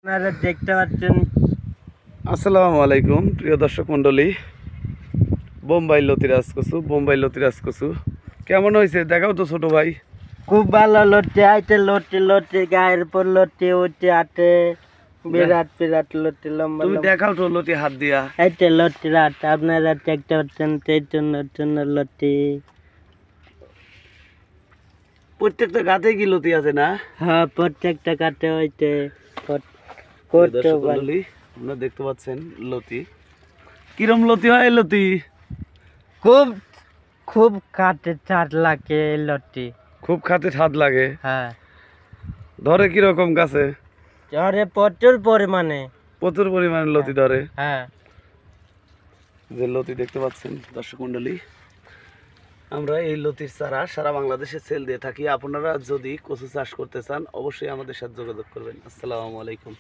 আপনারা দেখতে পাচ্ছেন। আসসালামু আলাইকুম প্রিয় দর্শক মণ্ডলী। বোম্বাই লতিরাজ কচু কেমন হয়েছে দেখাও তো ছোট ভাই। খুব ভালো লটে আইতে, লটে গায়ের পর লটে উঠে আটে, বিরাট বিরাট লটে, লম্বা তুমি লম্বা। দেখাও তো লতি হাত দিয়া। এইতে লটে রাট আপনারা দেখতে পাচ্ছেন, চৈতন্য লটে। প্রত্যেকটা গাতে কি লতি আছে না? হ্যাঁ, প্রত্যেকটা কাটে হইতে প্রিয় দর্শক মণ্ডলী, আপনারা দেখতে পাচ্ছেন লতি কিরম লতি হয়। লতি খুব খুব কাটে, চাট লাগে এই লটে। খুব খাতে স্বাদ লাগে। হ্যাঁ, ধরে কিরকম গাছে? ধরে প্রচুর পরিমাণে। প্রচুর পরিমাণে লতি ধরে। হ্যাঁ, যে লতি দেখতে পাচ্ছেন দর্শক মণ্ডলী, আমরা এই লতির চারা সারা বাংলাদেশে সেল দিয়ে থাকি। আপনারা যদি কচু চাষ করতে চান অবশ্যই আমাদের সাথে যোগাযোগ করবেন। আসসালামু আলাইকুম।